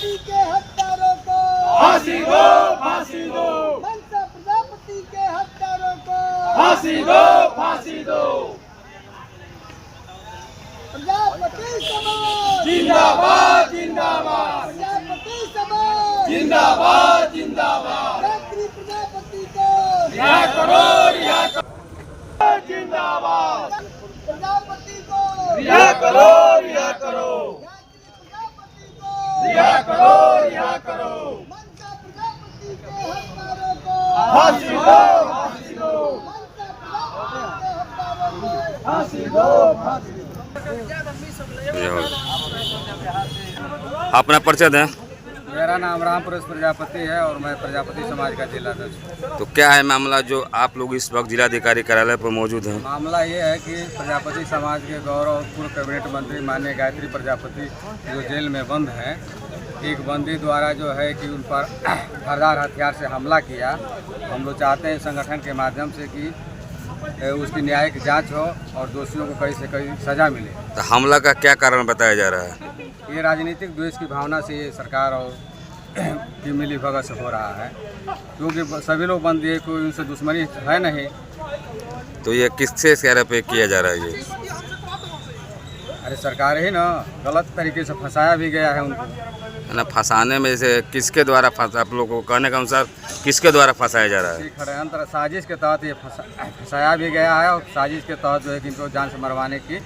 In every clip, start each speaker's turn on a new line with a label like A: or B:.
A: प्रजापति के हत्यारों को
B: फांसी दो, फांसी दो,
A: मनसा प्रजापति के हत्यारों को
B: फांसी दो, फांसी दो।
A: प्रजापति समाज
B: जिंदाबाद, जिंदाबाद,
A: प्रजापति समाज
B: जिंदाबाद, जिंदाबाद।
A: गायत्री प्रजापति को
B: रिहा करो, रिहा करो। जिंदाबाद,
A: प्रजापति को
B: रिहा करो, रिहा करो,
A: गायत्री प्रजापति को
B: रिहा करो, रिहा करो।
A: मनसा प्रजापति के हत्यारों को
B: फांसी दो, फांसी दो,
A: मनसा प्रजापति के हत्यारों को
B: फांसी दो, फांसी दो।
C: अपना परिचय दें।
D: मेरा नाम रामपुरेश प्रजापति है और मैं प्रजापति समाज का जिलाध्यक्ष हूँ।
C: तो क्या है मामला जो आप लोग इस वक्त जिलाधिकारी कार्यालय पर मौजूद हैं?
D: मामला ये है कि प्रजापति समाज के गौरव पूर्व कैबिनेट मंत्री माननीय गायत्री प्रजापति जो जेल में बंद हैं, एक बंदी द्वारा जो है कि उन पर धारदार हथियार से हमला किया। हम लोग चाहते हैं संगठन के माध्यम से कि उसकी न्यायिक जांच हो और दोषियों को कड़ी से कड़ी सजा मिले।
C: तो हमला का क्या कारण बताया जा रहा है?
D: ये राजनीतिक द्वेष की भावना से ये सरकार और की मिली भगत से हो रहा है, क्योंकि सभी लोग बंदी है, कोई उनसे दुश्मनी है नहीं।
C: तो ये किससे इशारे पे किया जा रहा है? ये
D: अरे सरकार ही ना गलत तरीके से फंसाया भी गया है उनको।
C: है ना, फंसाने में जैसे किसके द्वारा आप लोग को कहने के अनुसार किसके द्वारा फंसाया जा रहा है?
D: षड्यंत्र साजिश के तहत ये फंसाया भी गया है और साजिश के तहत जो है कि इनको जान से मरवाने की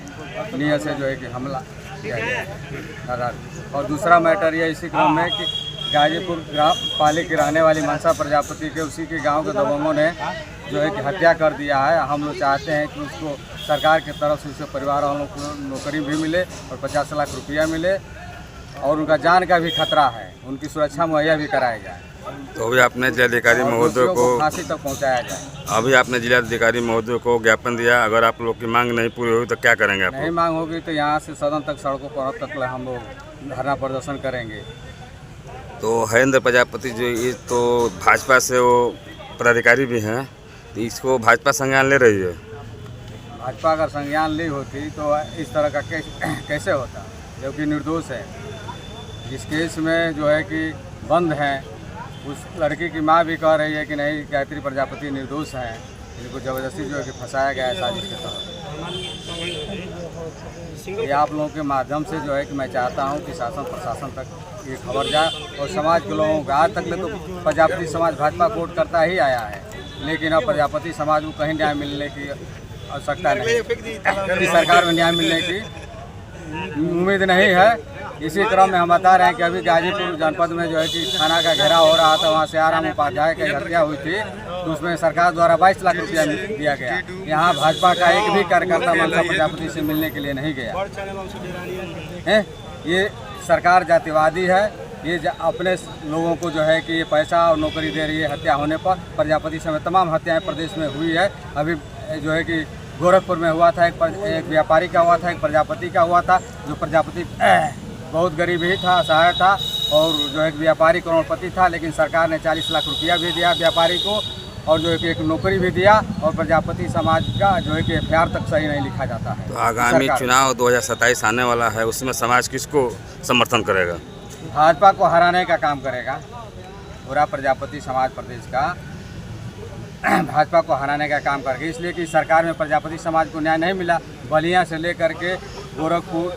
D: नीयत से जो है कि हमला किया गया है। और दूसरा मैटर ये इसी क्रम में कि गाजीपुर ग्राम पाली की रहने वाली मनसा प्रजापति के उसी के गांव के दबंगों ने जो है कि हत्या कर दिया है। हम लोग चाहते हैं कि उसको सरकार की तरफ से उसके परिवार वालों को नौकरी भी मिले और 50 लाख रुपया मिले और उनका जान का भी खतरा है, उनकी सुरक्षा मुहैया भी कराया जाए।
C: तो अभी आपने जिलाधिकारी महोदय को
D: फांसी तक पहुंचाया जाए।
C: अभी आपने जिलाधिकारी महोदय को ज्ञापन दिया, अगर आप लोग की मांग नहीं पूरी हुई तो क्या करेंगे आप?
D: नहीं मांग होगी तो यहाँ से सदन तक, सड़कों पर तक हम लोग धरना प्रदर्शन करेंगे।
C: तो हरेंद्र प्रजापति जो ये तो भाजपा से वो पदाधिकारी भी हैं, तो इसको भाजपा संज्ञान ले रही है।
D: भाजपा अगर संज्ञान ली होती तो इस तरह का केस कैसे होता, जबकि निर्दोष है। जिस केस में जो है कि बंद हैं, उस लड़की की मां भी कह रही है कि नहीं गायत्री प्रजापति निर्दोष हैं, इनको ज़बरदस्ती जो है कि फंसाया गया है साजिश के तहत। ये आप लोगों के माध्यम से जो है कि मैं चाहता हूं कि शासन प्रशासन तक ये खबर जाए और समाज के लोगों को। आज तक तो प्रजापति समाज भाजपा को वोट करता ही आया है, लेकिन अब प्रजापति समाज को कहीं न्याय मिलने की आवश्यकता नहीं, कि सरकार में न्याय मिलने की उम्मीद नहीं है। इसी क्रम में हम बता रहे हैं कि अभी गाजीपुर जनपद में जो है कि थाना का घेराव हो रहा था, वहाँ से आराम उपाध्याय की हत्या हुई थी, तो उसमें सरकार द्वारा 22 लाख रुपया दिया गया। यहाँ भाजपा का एक भी कार्यकर्ता मनसा प्रजापति से मिलने के लिए नहीं गया है। ये सरकार जातिवादी है, ये अपने लोगों को जो है कि ये पैसा और नौकरी दे रही है। हत्या होने पर प्रजापति समेत तमाम हत्याएं प्रदेश में हुई है। अभी जो है कि गोरखपुर में हुआ था, एक व्यापारी का हुआ था, एक प्रजापति का हुआ था। जो प्रजापति बहुत गरीब ही था, असहाय था, और जो एक व्यापारी करोड़पति था, लेकिन सरकार ने 40 लाख रुपया भी दिया व्यापारी को और जो है कि एक नौकरी भी दिया। और प्रजापति समाज का जो है कि FIR तक सही नहीं लिखा जाता है।
C: तो आगामी चुनाव 2027 आने वाला है, उसमें समाज किसको समर्थन करेगा?
D: भाजपा को हराने का काम करेगा पूरा प्रजापति समाज प्रदेश का, भाजपा को हराने का काम करेगा। इसलिए कि सरकार में प्रजापति समाज को न्याय नहीं मिला। बलिया से लेकर के गोरखपुर,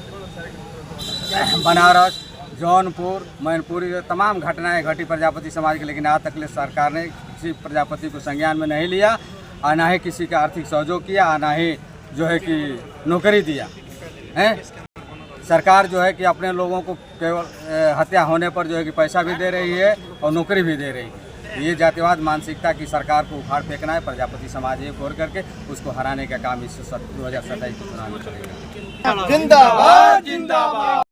D: बनारस, जौनपुर, मैनपुरी, तमाम घटनाएं घटी प्रजापति समाज की, लेकिन आज तक सरकार ने किसी प्रजापति को संज्ञान में नहीं लिया, और ना ही किसी का आर्थिक सहयोग किया, और ना ही जो है कि नौकरी दिया है। सरकार जो है कि अपने लोगों को केवल हत्या होने पर जो है कि पैसा भी दे रही है और नौकरी भी दे रही है। ये जातिवाद मानसिकता की सरकार को उखाड़ फेंकना है। प्रजापति समाज एक और करके उसको हराने का काम इस 2027 के चुनाव में करेगा।
B: जिंदाबाद, जिंदाबाद।